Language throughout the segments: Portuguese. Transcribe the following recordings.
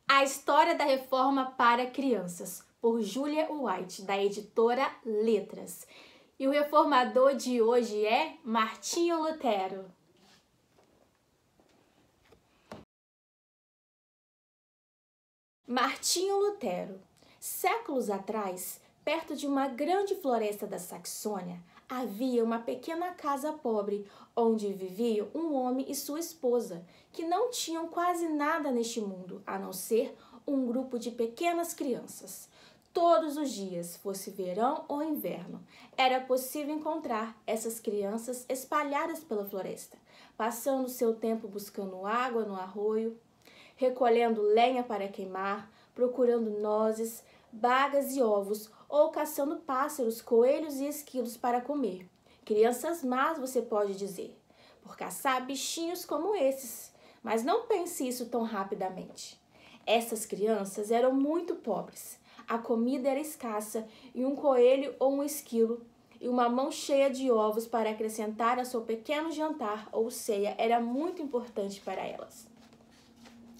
A História da Reforma para Crianças, por Julia White, da editora Letras. E o reformador de hoje é Martinho Lutero. Martinho Lutero. Séculos atrás, perto de uma grande floresta da Saxônia, havia uma pequena casa pobre, onde viviam um homem e sua esposa, que não tinham quase nada neste mundo, a não ser um grupo de pequenas crianças. Todos os dias, fosse verão ou inverno, era possível encontrar essas crianças espalhadas pela floresta, passando seu tempo buscando água no arroio, recolhendo lenha para queimar, procurando nozes, bagas e ovos, ou caçando pássaros, coelhos e esquilos para comer. Crianças más, você pode dizer, por caçar bichinhos como esses. Mas não pense isso tão rapidamente. Essas crianças eram muito pobres. A comida era escassa e um coelho ou um esquilo e uma mão cheia de ovos para acrescentar ao seu pequeno jantar ou ceia era muito importante para elas.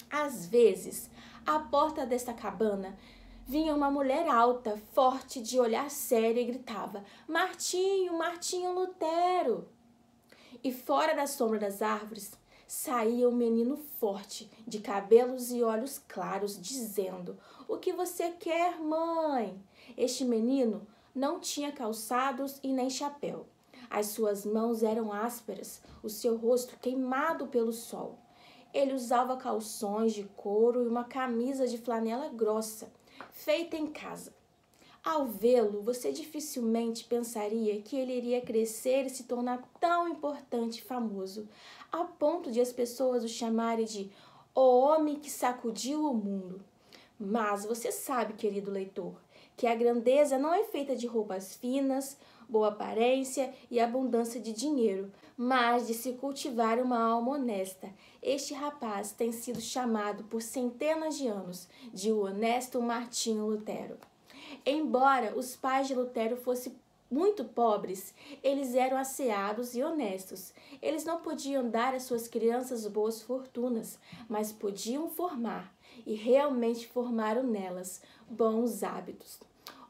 Às vezes, à porta desta cabana, vinha uma mulher alta, forte, de olhar sério e gritava: Martinho, Martinho Lutero! E fora da sombra das árvores, saía um menino forte, de cabelos e olhos claros, dizendo: O que você quer, mãe? Este menino não tinha calçados e nem chapéu. As suas mãos eram ásperas, o seu rosto queimado pelo sol. Ele usava calções de couro e uma camisa de flanela grossa, feita em casa. Ao vê-lo, você dificilmente pensaria que ele iria crescer e se tornar tão importante e famoso, a ponto de as pessoas o chamarem de o homem que sacudiu o mundo. Mas você sabe, querido leitor, que a grandeza não é feita de roupas finas, boa aparência e abundância de dinheiro, mas de se cultivar uma alma honesta. Este rapaz tem sido chamado por centenas de anos de o honesto Martinho Lutero. Embora os pais de Lutero fossem muito pobres, eles eram asseados e honestos. Eles não podiam dar às suas crianças boas fortunas, mas podiam formar, e realmente formaram nelas, bons hábitos.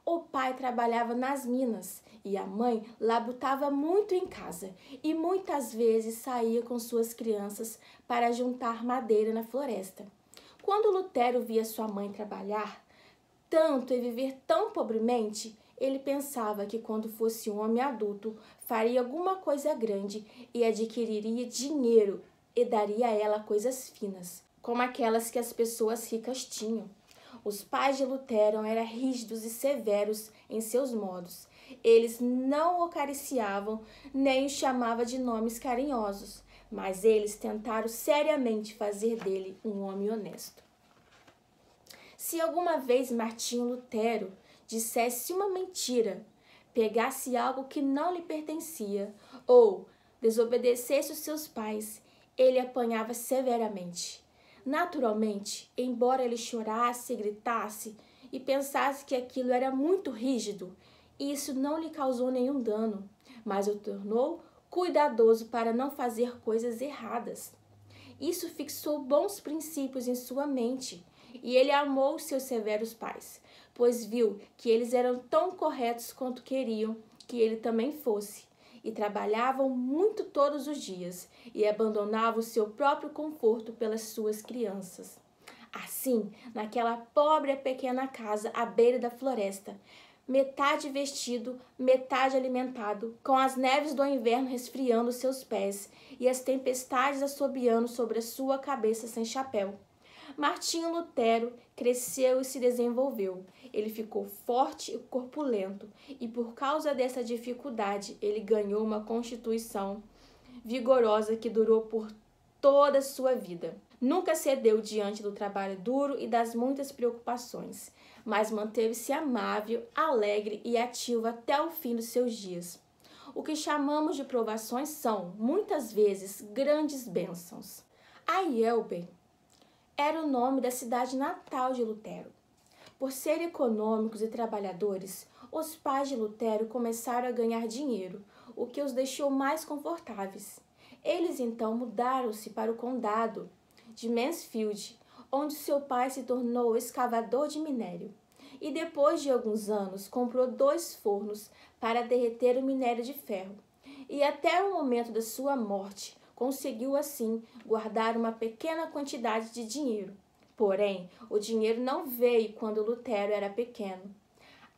O pai trabalhava nas minas e a mãe labutava muito em casa e muitas vezes saía com suas crianças para juntar madeira na floresta. Quando Lutero via sua mãe trabalhar tanto e viver tão pobremente, ele pensava que quando fosse um homem adulto, faria alguma coisa grande e adquiriria dinheiro e daria a ela coisas finas, como aquelas que as pessoas ricas tinham. Os pais de Lutero eram rígidos e severos em seus modos. Eles não o acariciavam nem o chamavam de nomes carinhosos, mas eles tentaram seriamente fazer dele um homem honesto. Se alguma vez Martinho Lutero dissesse uma mentira, pegasse algo que não lhe pertencia ou desobedecesse os seus pais, ele apanhava severamente. Naturalmente, embora ele chorasse, gritasse e pensasse que aquilo era muito rígido, isso não lhe causou nenhum dano, mas o tornou cuidadoso para não fazer coisas erradas. Isso fixou bons princípios em sua mente e ele amou seus severos pais, pois viu que eles eram tão corretos quanto queriam que ele também fosse, e trabalhavam muito todos os dias e abandonavam o seu próprio conforto pelas suas crianças. Assim, naquela pobre e pequena casa à beira da floresta, metade vestido, metade alimentado, com as neves do inverno resfriando seus pés e as tempestades assobiando sobre a sua cabeça sem chapéu, Martinho Lutero cresceu e se desenvolveu. Ele ficou forte e corpulento, e por causa dessa dificuldade, ele ganhou uma constituição vigorosa que durou por toda a sua vida. Nunca cedeu diante do trabalho duro e das muitas preocupações, mas manteve-se amável, alegre e ativo até o fim dos seus dias. O que chamamos de provações são, muitas vezes, grandes bênçãos. Aielben era o nome da cidade natal de Lutero. Por serem econômicos e trabalhadores, os pais de Lutero começaram a ganhar dinheiro, o que os deixou mais confortáveis. Eles então mudaram-se para o condado de Mansfield, onde seu pai se tornou escavador de minério. E depois de alguns anos, comprou 2 fornos para derreter o minério de ferro. E até o momento da sua morte, conseguiu assim guardar uma pequena quantidade de dinheiro. Porém, o dinheiro não veio quando Lutero era pequeno.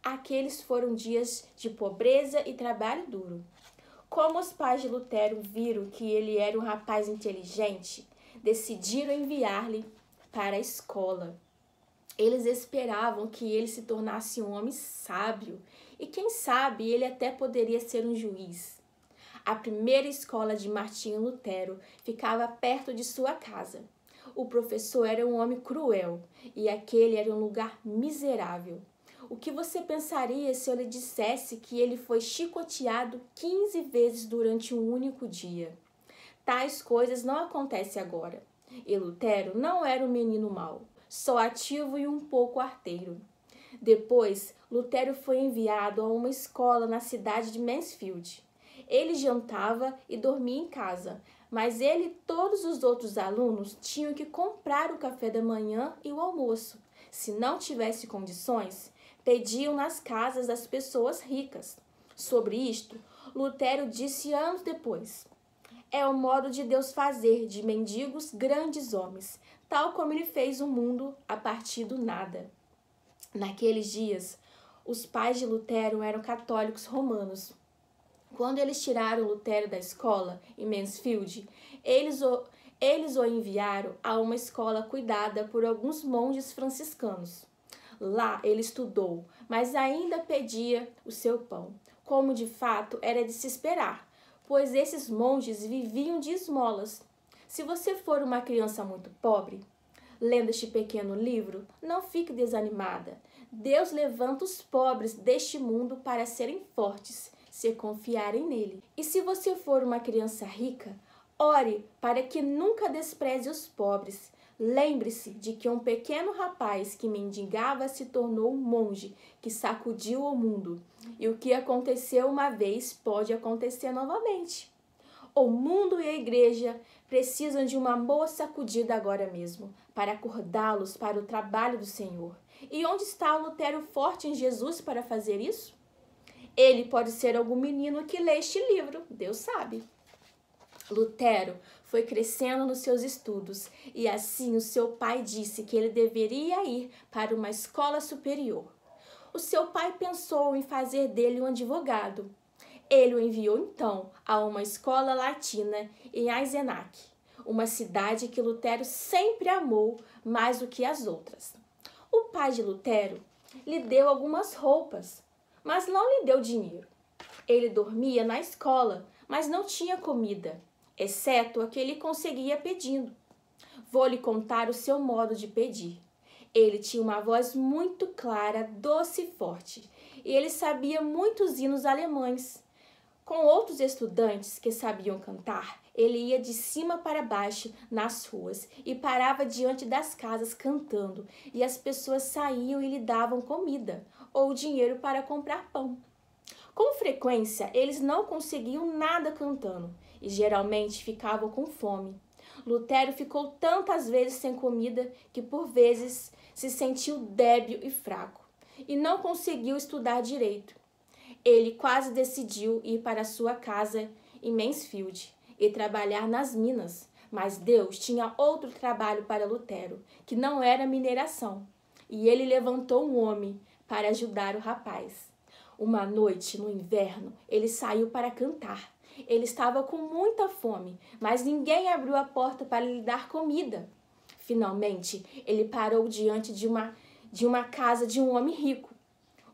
Aqueles foram dias de pobreza e trabalho duro. Como os pais de Lutero viram que ele era um rapaz inteligente, decidiram enviar-lhe para a escola. Eles esperavam que ele se tornasse um homem sábio e, quem sabe, ele até poderia ser um juiz. A primeira escola de Martinho Lutero ficava perto de sua casa. O professor era um homem cruel e aquele era um lugar miserável. O que você pensaria se eu lhe dissesse que ele foi chicoteado 15 vezes durante um único dia? Tais coisas não acontecem agora. E Lutero não era um menino mau, só ativo e um pouco arteiro. Depois, Lutero foi enviado a uma escola na cidade de Mansfield. Ele jantava e dormia em casa, mas ele e todos os outros alunos tinham que comprar o café da manhã e o almoço. Se não tivesse condições, pediam nas casas das pessoas ricas. Sobre isto, Lutero disse anos depois: é o modo de Deus fazer de mendigos grandes homens, tal como ele fez o mundo a partir do nada. Naqueles dias, os pais de Lutero eram católicos romanos. Quando eles tiraram Lutero da escola em Mansfield, eles o enviaram a uma escola cuidada por alguns monges franciscanos. Lá ele estudou, mas ainda pedia o seu pão, como de fato era de se esperar, pois esses monges viviam de esmolas. Se você for uma criança muito pobre, lendo este pequeno livro, não fique desanimada. Deus levanta os pobres deste mundo para serem fortes, se confiarem nele. E se você for uma criança rica, ore para que nunca despreze os pobres. Lembre-se de que um pequeno rapaz que mendigava se tornou um monge que sacudiu o mundo. E o que aconteceu uma vez pode acontecer novamente. O mundo e a igreja precisam de uma boa sacudida agora mesmo, para acordá-los para o trabalho do Senhor. E onde está o Lutero forte em Jesus para fazer isso? Ele pode ser algum menino que lê este livro, Deus sabe. Lutero foi crescendo nos seus estudos e assim o seu pai disse que ele deveria ir para uma escola superior. O seu pai pensou em fazer dele um advogado. Ele o enviou então a uma escola latina em Eisenach, uma cidade que Lutero sempre amou mais do que as outras. O pai de Lutero lhe deu algumas roupas, mas não lhe deu dinheiro. Ele dormia na escola, mas não tinha comida, exceto a que ele conseguia pedindo. Vou lhe contar o seu modo de pedir. Ele tinha uma voz muito clara, doce e forte, e ele sabia muitos hinos alemães. Com outros estudantes que sabiam cantar, ele ia de cima para baixo nas ruas e parava diante das casas cantando, e as pessoas saíam e lhe davam comida ou dinheiro para comprar pão. Com frequência, eles não conseguiam nada cantando e geralmente ficavam com fome. Lutero ficou tantas vezes sem comida que por vezes se sentiu débil e fraco e não conseguiu estudar direito. Ele quase decidiu ir para sua casa em Mansfield e trabalhar nas minas, mas Deus tinha outro trabalho para Lutero, que não era mineração, e ele levantou um homem para ajudar o rapaz. Uma noite, no inverno, ele saiu para cantar. Ele estava com muita fome, mas ninguém abriu a porta para lhe dar comida. Finalmente, ele parou diante de uma casa de um homem rico.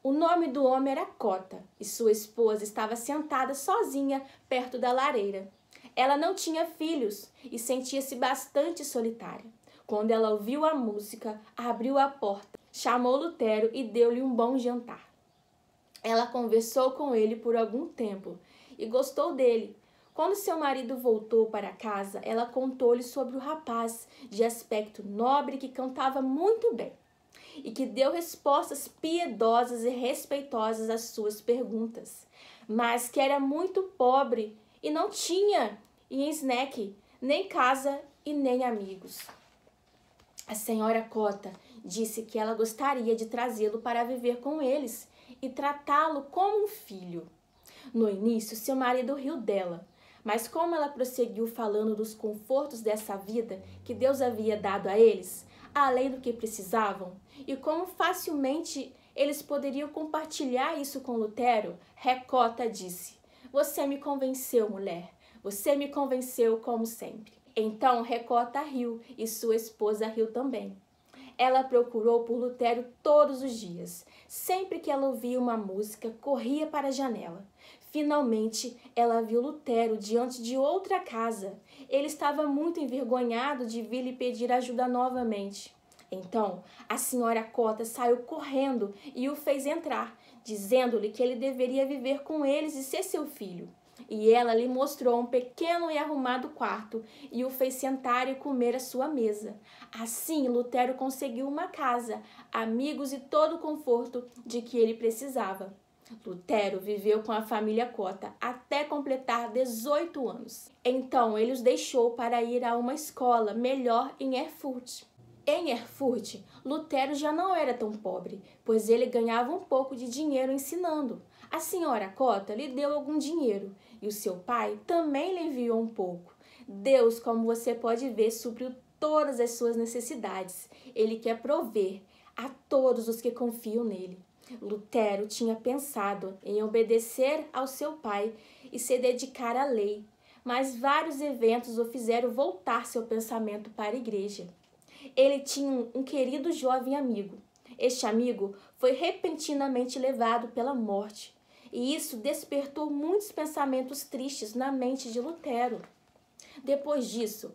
O nome do homem era Cota e sua esposa estava sentada sozinha perto da lareira. Ela não tinha filhos e sentia-se bastante solitária. Quando ela ouviu a música, abriu a porta, chamou Lutero e deu-lhe um bom jantar. Ela conversou com ele por algum tempo e gostou dele. Quando seu marido voltou para casa, ela contou-lhe sobre o rapaz de aspecto nobre que cantava muito bem e que deu respostas piedosas e respeitosas às suas perguntas, mas que era muito pobre e não tinha em Eisenach nem casa e nem amigos. A senhora Cota disse que ela gostaria de trazê-lo para viver com eles e tratá-lo como um filho. No início, seu marido riu dela, mas como ela prosseguiu falando dos confortos dessa vida que Deus havia dado a eles, além do que precisavam, e como facilmente eles poderiam compartilhar isso com Lutero, Recota disse: "Você me convenceu, mulher. Você me convenceu como sempre." Então Recota riu e sua esposa riu também. Ela procurou por Lutero todos os dias. Sempre que ela ouvia uma música, corria para a janela. Finalmente, ela viu Lutero diante de outra casa. Ele estava muito envergonhado de vir lhe pedir ajuda novamente. Então, a senhora Cota saiu correndo e o fez entrar, dizendo-lhe que ele deveria viver com eles e ser seu filho. E ela lhe mostrou um pequeno e arrumado quarto e o fez sentar e comer à sua mesa. Assim, Lutero conseguiu uma casa, amigos e todo o conforto de que ele precisava. Lutero viveu com a família Cota até completar 18 anos. Então, ele os deixou para ir a uma escola melhor em Erfurt. Em Erfurt, Lutero já não era tão pobre, pois ele ganhava um pouco de dinheiro ensinando. A senhora Cota lhe deu algum dinheiro e o seu pai também lhe enviou um pouco. Deus, como você pode ver, supriu todas as suas necessidades. Ele quer prover a todos os que confiam nele. Lutero tinha pensado em obedecer ao seu pai e se dedicar à lei, mas vários eventos o fizeram voltar seu pensamento para a igreja. Ele tinha um querido jovem amigo. Este amigo foi repentinamente levado pela morte, e isso despertou muitos pensamentos tristes na mente de Lutero. Depois disso,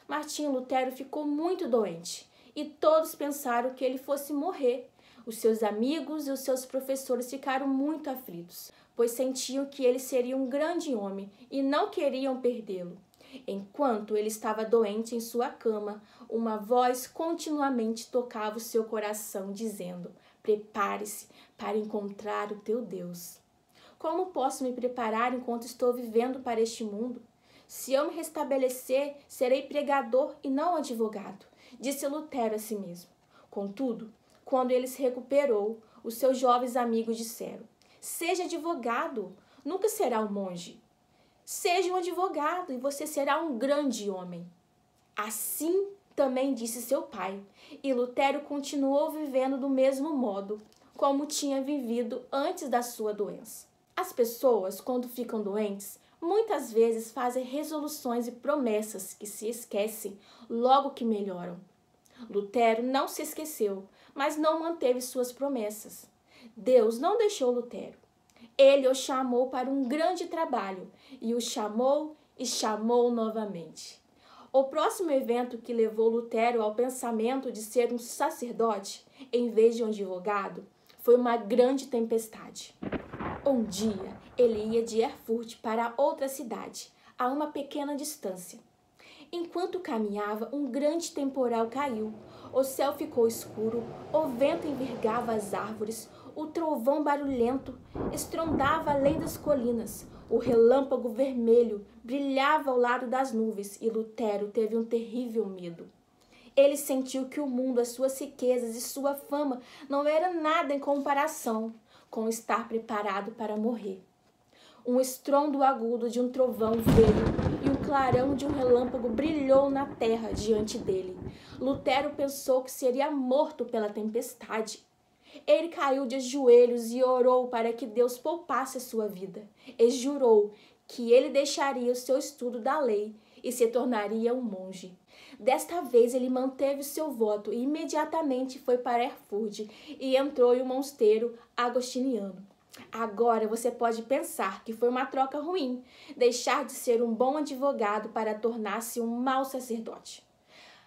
Martinho Lutero ficou muito doente, e todos pensaram que ele fosse morrer. Os seus amigos e os seus professores ficaram muito aflitos, pois sentiam que ele seria um grande homem e não queriam perdê-lo. Enquanto ele estava doente em sua cama, uma voz continuamente tocava o seu coração, dizendo: "Prepare-se para encontrar o teu Deus." Como posso me preparar enquanto estou vivendo para este mundo? Se eu me restabelecer, serei pregador e não advogado, disse Lutero a si mesmo. Contudo, quando ele se recuperou, os seus jovens amigos disseram: "Seja advogado, nunca será um monge. Seja um advogado e você será um grande homem." Assim também disse seu pai, e Lutero continuou vivendo do mesmo modo, como tinha vivido antes da sua doença. As pessoas, quando ficam doentes, muitas vezes fazem resoluções e promessas que se esquecem logo que melhoram. Lutero não se esqueceu, mas não manteve suas promessas. Deus não deixou Lutero. Ele o chamou para um grande trabalho e o chamou e chamou novamente. O próximo evento que levou Lutero ao pensamento de ser um sacerdote, em vez de um advogado, foi uma grande tempestade. Um dia, ele ia de Erfurt para outra cidade, a uma pequena distância. Enquanto caminhava, um grande temporal caiu. O céu ficou escuro, o vento envergava as árvores, o trovão barulhento estrondava além das colinas, o relâmpago vermelho brilhava ao lado das nuvens e Lutero teve um terrível medo. Ele sentiu que o mundo, as suas riquezas e sua fama não era nada em comparação com estar preparado para morrer. Um estrondo agudo de um trovão veio e o clarão de um relâmpago brilhou na terra diante dele. Lutero pensou que seria morto pela tempestade. Ele caiu de joelhos e orou para que Deus poupasse a sua vida. E jurou que ele deixaria o seu estudo da lei e se tornaria um monge. Desta vez ele manteve o seu voto e imediatamente foi para Erfurt e entrou em um mosteiro agostiniano. Agora você pode pensar que foi uma troca ruim, deixar de ser um bom advogado para tornar-se um mau sacerdote.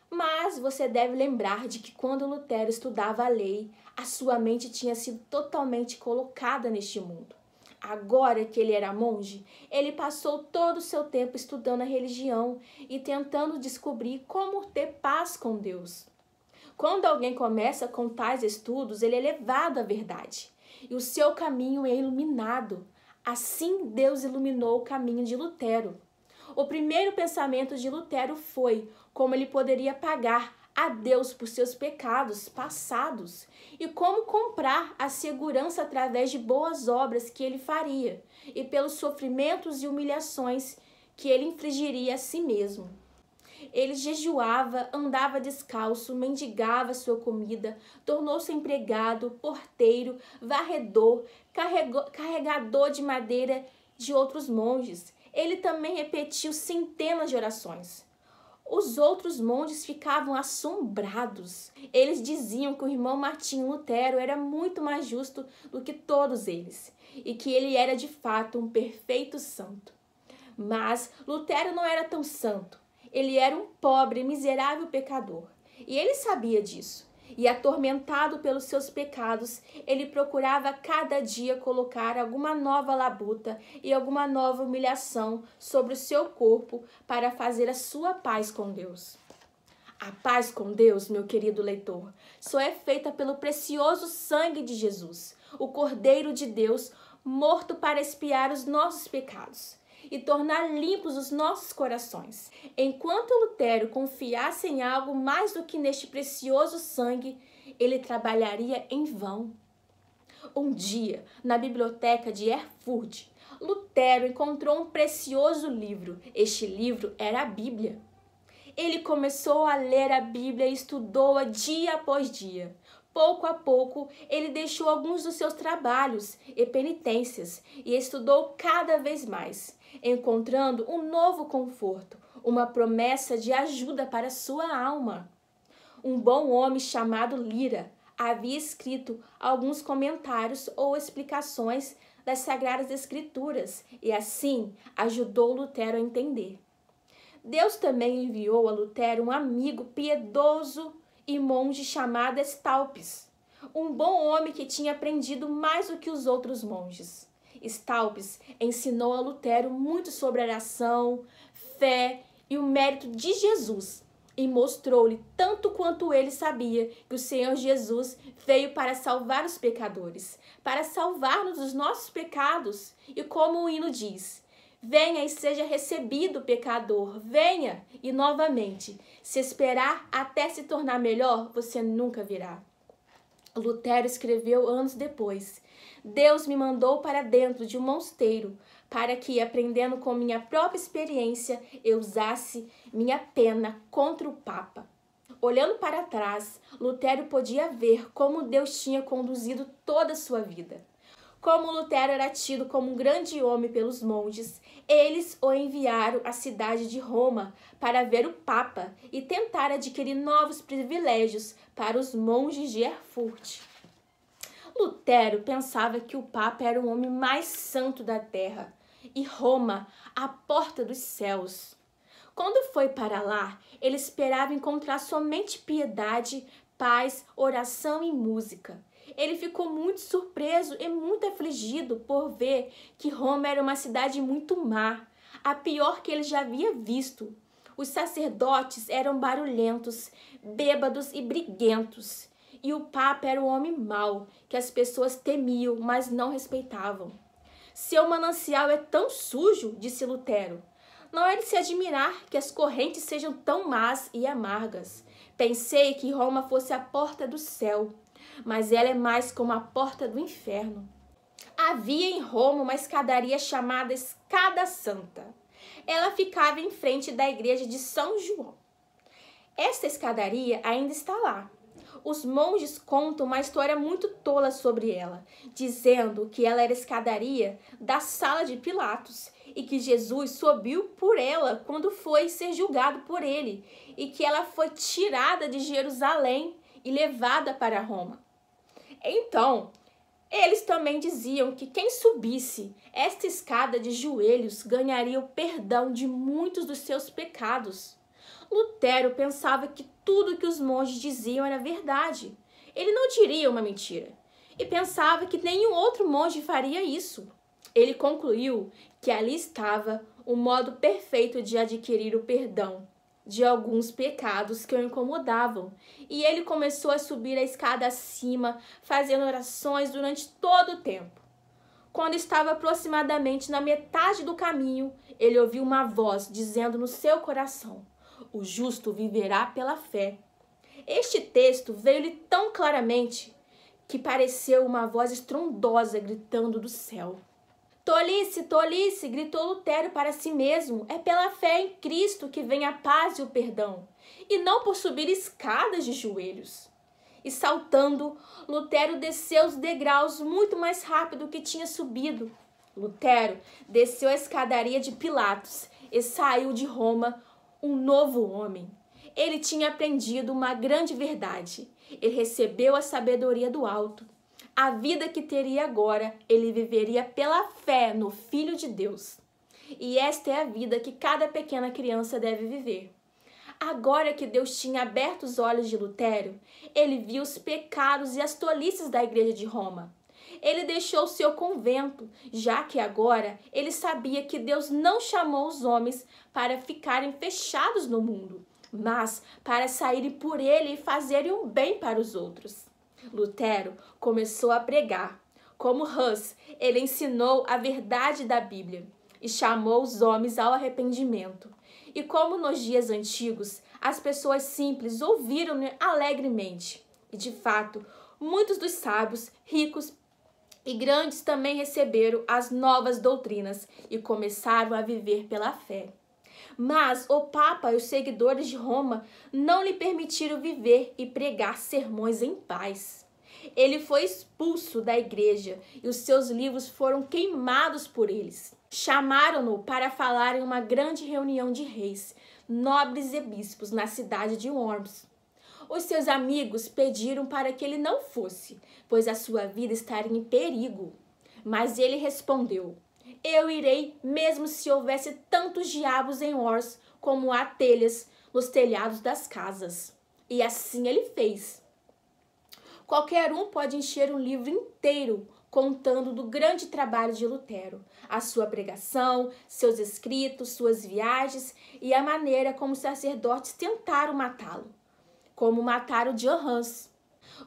Mas você deve lembrar de que quando Lutero estudava a lei, a sua mente tinha sido totalmente colocada neste mundo. Agora que ele era monge, ele passou todo o seu tempo estudando a religião e tentando descobrir como ter paz com Deus. Quando alguém começa com tais estudos, ele é levado à verdade e o seu caminho é iluminado. Assim, Deus iluminou o caminho de Lutero. O primeiro pensamento de Lutero foi como ele poderia pagar a Deus por seus pecados passados e como comprar a segurança através de boas obras que ele faria e pelos sofrimentos e humilhações que ele infligiria a si mesmo. Ele jejuava, andava descalço, mendigava sua comida, tornou-se empregado, porteiro, varredor, carregador de madeira de outros monges. Ele também repetiu centenas de orações. Os outros monges ficavam assombrados. Eles diziam que o irmão Martinho Lutero era muito mais justo do que todos eles e que ele era de fato um perfeito santo. Mas Lutero não era tão santo. Ele era um pobre, miserável pecador. E ele sabia disso. E atormentado pelos seus pecados, ele procurava cada dia colocar alguma nova labuta e alguma nova humilhação sobre o seu corpo para fazer a sua paz com Deus. A paz com Deus, meu querido leitor, só é feita pelo precioso sangue de Jesus, o Cordeiro de Deus, morto para expiar os nossos pecados e tornar limpos os nossos corações. Enquanto Lutero confiasse em algo mais do que neste precioso sangue, ele trabalharia em vão. Um dia, na biblioteca de Erfurt, Lutero encontrou um precioso livro. Este livro era a Bíblia. Ele começou a ler a Bíblia e estudou-a dia após dia. Pouco a pouco, ele deixou alguns dos seus trabalhos e penitências e estudou cada vez mais, encontrando um novo conforto, uma promessa de ajuda para sua alma. Um bom homem chamado Lira havia escrito alguns comentários ou explicações das Sagradas Escrituras e assim ajudou Lutero a entender. Deus também enviou a Lutero um amigo piedoso e monge chamado Staupes, um bom homem que tinha aprendido mais do que os outros monges. Staupes ensinou a Lutero muito sobre oração, fé e o mérito de Jesus e mostrou-lhe, tanto quanto ele sabia, que o Senhor Jesus veio para salvar os pecadores, para salvar-nos dos nossos pecados. E como o hino diz: venha e seja recebido, pecador, venha. E novamente, se esperar até se tornar melhor, você nunca virá. Lutero escreveu anos depois: Deus me mandou para dentro de um mosteiro para que, aprendendo com minha própria experiência, eu usasse minha pena contra o Papa. Olhando para trás, Lutero podia ver como Deus tinha conduzido toda a sua vida. Como Lutero era tido como um grande homem pelos monges, eles o enviaram à cidade de Roma para ver o Papa e tentar adquirir novos privilégios para os monges de Erfurt. Lutero pensava que o Papa era o homem mais santo da terra e Roma a porta dos céus. Quando foi para lá, ele esperava encontrar somente piedade, paz, oração e música. Ele ficou muito surpreso e muito afligido por ver que Roma era uma cidade muito má, a pior que ele já havia visto. Os sacerdotes eram barulhentos, bêbados e briguentos. E o Papa era o homem mau, que as pessoas temiam, mas não respeitavam. Seu manancial é tão sujo, disse Lutero. Não é de se admirar que as correntes sejam tão más e amargas. Pensei que Roma fosse a porta do céu, mas ela é mais como a porta do inferno. Havia em Roma uma escadaria chamada Escada Santa. Ela ficava em frente da igreja de São João. Esta escadaria ainda está lá. Os monges contam uma história muito tola sobre ela, dizendo que ela era a escadaria da sala de Pilatos e que Jesus subiu por ela quando foi ser julgado por ele e que ela foi tirada de Jerusalém e levada para Roma. Então, eles também diziam que quem subisse esta escada de joelhos ganharia o perdão de muitos dos seus pecados. Lutero pensava que tudo que os monges diziam era verdade. Ele não diria uma mentira. E pensava que nenhum outro monge faria isso. Ele concluiu que ali estava o modo perfeito de adquirir o perdão de alguns pecados que o incomodavam. E ele começou a subir a escada acima, fazendo orações durante todo o tempo. Quando estava aproximadamente na metade do caminho, ele ouviu uma voz dizendo no seu coração: o justo viverá pela fé. Este texto veio-lhe tão claramente que pareceu uma voz estrondosa gritando do céu. Tolice, tolice, gritou Lutero para si mesmo. É pela fé em Cristo que vem a paz e o perdão, e não por subir escadas de joelhos. E saltando, Lutero desceu os degraus muito mais rápido que tinha subido. Lutero desceu a escadaria de Pilatos e saiu de Roma um novo homem. Ele tinha aprendido uma grande verdade. Ele recebeu a sabedoria do alto. A vida que teria agora, ele viveria pela fé no Filho de Deus. E esta é a vida que cada pequena criança deve viver. Agora que Deus tinha aberto os olhos de Lutero, ele viu os pecados e as tolices da Igreja de Roma. Ele deixou seu convento, já que agora ele sabia que Deus não chamou os homens para ficarem fechados no mundo, mas para saírem por ele e fazerem um bem para os outros. Lutero começou a pregar. Como Hus, ele ensinou a verdade da Bíblia e chamou os homens ao arrependimento. E como nos dias antigos, as pessoas simples ouviram-no alegremente. E de fato, muitos dos sábios, ricos e grandes também receberam as novas doutrinas e começaram a viver pela fé. Mas o Papa e os seguidores de Roma não lhe permitiram viver e pregar sermões em paz. Ele foi expulso da igreja e os seus livros foram queimados por eles. Chamaram-no para falar em uma grande reunião de reis, nobres e bispos na cidade de Worms. Os seus amigos pediram para que ele não fosse, pois a sua vida estaria em perigo. Mas ele respondeu: eu irei, mesmo se houvesse tantos diabos em Worms como há telhas nos telhados das casas. E assim ele fez. Qualquer um pode encher um livro inteiro contando do grande trabalho de Lutero, a sua pregação, seus escritos, suas viagens e a maneira como os sacerdotes tentaram matá-lo, como mataram John Hus.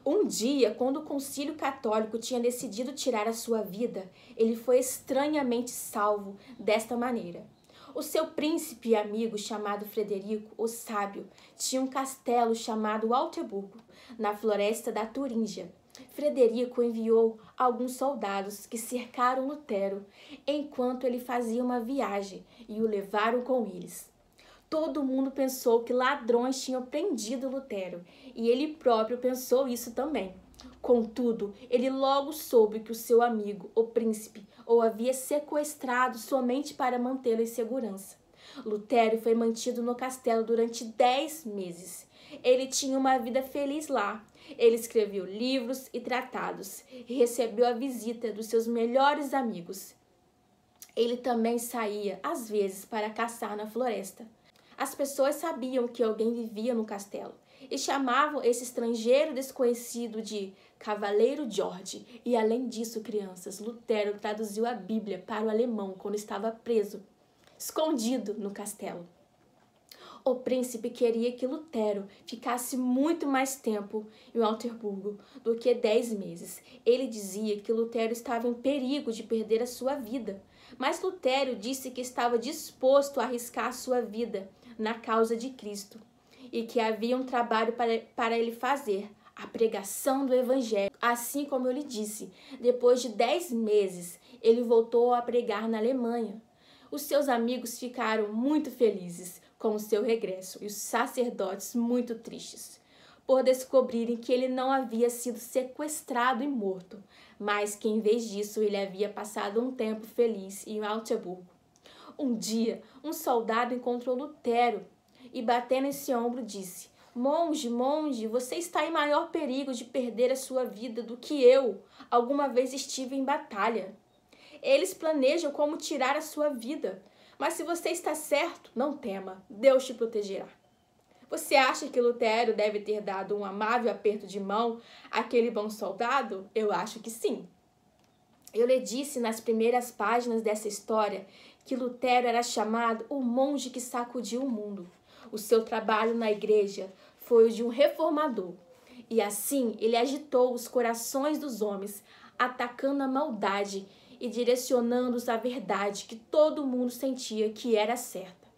Um dia, quando o concílio católico tinha decidido tirar a sua vida, ele foi estranhamente salvo desta maneira. O seu príncipe e amigo chamado Frederico, o Sábio, tinha um castelo chamado Altenburgo, na floresta da Turíngia. Frederico enviou alguns soldados que cercaram Lutero enquanto ele fazia uma viagem e o levaram com eles. Todo mundo pensou que ladrões tinham prendido Lutero e ele próprio pensou isso também. Contudo, ele logo soube que o seu amigo, o príncipe, o havia sequestrado somente para mantê-lo em segurança. Lutero foi mantido no castelo durante 10 meses. Ele tinha uma vida feliz lá. Ele escreveu livros e tratados e recebeu a visita dos seus melhores amigos. Ele também saía, às vezes, para caçar na floresta. As pessoas sabiam que alguém vivia no castelo e chamavam esse estrangeiro desconhecido de Cavaleiro George. E além disso, crianças, Lutero traduziu a Bíblia para o alemão quando estava preso, escondido no castelo. O príncipe queria que Lutero ficasse muito mais tempo em Altenburgo do que 10 meses. Ele dizia que Lutero estava em perigo de perder a sua vida, mas Lutero disse que estava disposto a arriscar a sua vida na causa de Cristo e que havia um trabalho para ele fazer, a pregação do Evangelho. Assim como eu lhe disse, depois de 10 meses, ele voltou a pregar na Alemanha. Os seus amigos ficaram muito felizes com o seu regresso e os sacerdotes muito tristes por descobrirem que ele não havia sido sequestrado e morto, mas que em vez disso ele havia passado um tempo feliz em Altenburgo. Um dia, um soldado encontrou Lutero e, batendo em seu ombro, disse: monge, monge, você está em maior perigo de perder a sua vida do que eu alguma vez estive em batalha. Eles planejam como tirar a sua vida, mas se você está certo, não tema, Deus te protegerá. Você acha que Lutero deve ter dado um amável aperto de mão àquele bom soldado? Eu acho que sim. Eu lhe disse nas primeiras páginas dessa história que Lutero era chamado o monge que sacudiu o mundo. O seu trabalho na igreja foi o de um reformador. E assim ele agitou os corações dos homens, atacando a maldade e direcionando-os à verdade que todo mundo sentia que era certa.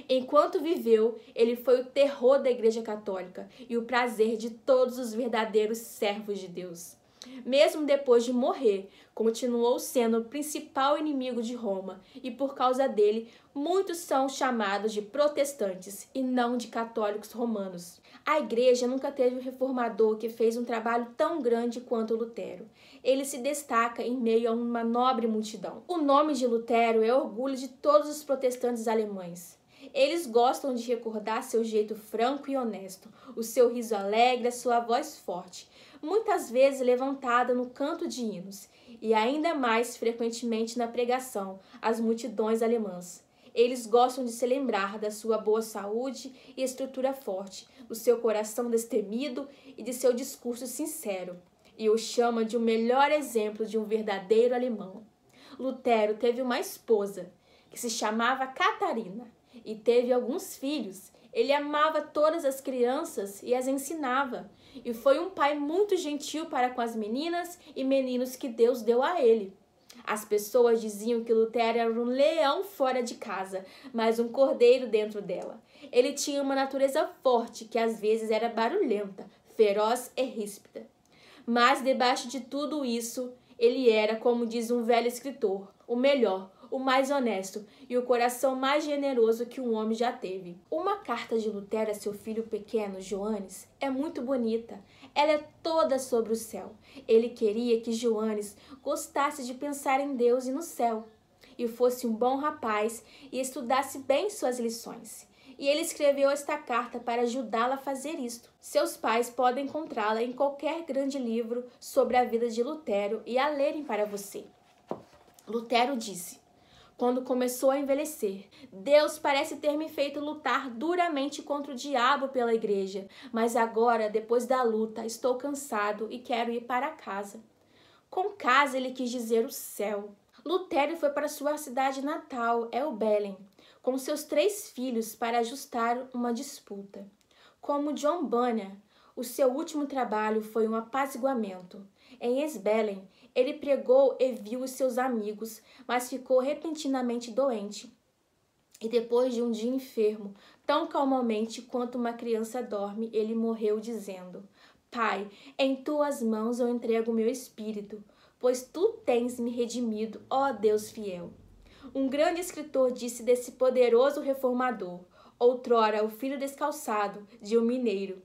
Enquanto viveu, ele foi o terror da Igreja Católica e o prazer de todos os verdadeiros servos de Deus. Mesmo depois de morrer, continuou sendo o principal inimigo de Roma e por causa dele, muitos são chamados de protestantes e não de católicos romanos. A igreja nunca teve um reformador que fez um trabalho tão grande quanto Lutero. Ele se destaca em meio a uma nobre multidão. O nome de Lutero é orgulho de todos os protestantes alemães. Eles gostam de recordar seu jeito franco e honesto, o seu riso alegre, a sua voz forte, muitas vezes levantada no canto de hinos, e ainda mais frequentemente na pregação às multidões alemãs. Eles gostam de se lembrar da sua boa saúde e estrutura forte, do seu coração destemido e de seu discurso sincero, e o chama de o melhor exemplo de um verdadeiro alemão. Lutero teve uma esposa, que se chamava Catarina, e teve alguns filhos. Ele amava todas as crianças e as ensinava, e foi um pai muito gentil para com as meninas e meninos que Deus deu a ele. As pessoas diziam que Lutero era um leão fora de casa, mas um cordeiro dentro dela. Ele tinha uma natureza forte que às vezes era barulhenta, feroz e ríspida. Mas debaixo de tudo isso, ele era, como diz um velho escritor, o melhor, o mais honesto e o coração mais generoso que um homem já teve. Uma carta de Lutero a seu filho pequeno, Joanes, é muito bonita. Ela é toda sobre o céu. Ele queria que Joanes gostasse de pensar em Deus e no céu, e fosse um bom rapaz e estudasse bem suas lições. E ele escreveu esta carta para ajudá-la a fazer isto. Seus pais podem encontrá-la em qualquer grande livro sobre a vida de Lutero e a lerem para você. Lutero disse: quando começou a envelhecer, Deus parece ter me feito lutar duramente contra o diabo pela igreja, mas agora, depois da luta, estou cansado e quero ir para casa. Com casa, ele quis dizer o céu. Lutero foi para sua cidade natal, Elbelen, com seus 3 filhos para ajustar uma disputa. Como John Bunyan, o seu último trabalho foi um apaziguamento. Em Esbelen, ele pregou e viu os seus amigos, mas ficou repentinamente doente. E depois de um dia enfermo, tão calmamente quanto uma criança dorme, ele morreu dizendo: Pai, em tuas mãos eu entrego o meu espírito, pois tu tens me redimido, ó Deus fiel. Um grande escritor disse desse poderoso reformador, outrora o filho descalçado de um mineiro: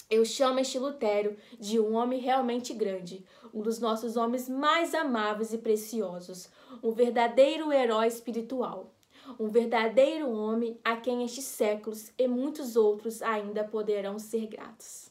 eu chamo este Lutero de um homem realmente grande, um dos nossos homens mais amáveis e preciosos, um verdadeiro herói espiritual, um verdadeiro homem a quem estes séculos e muitos outros ainda poderão ser gratos.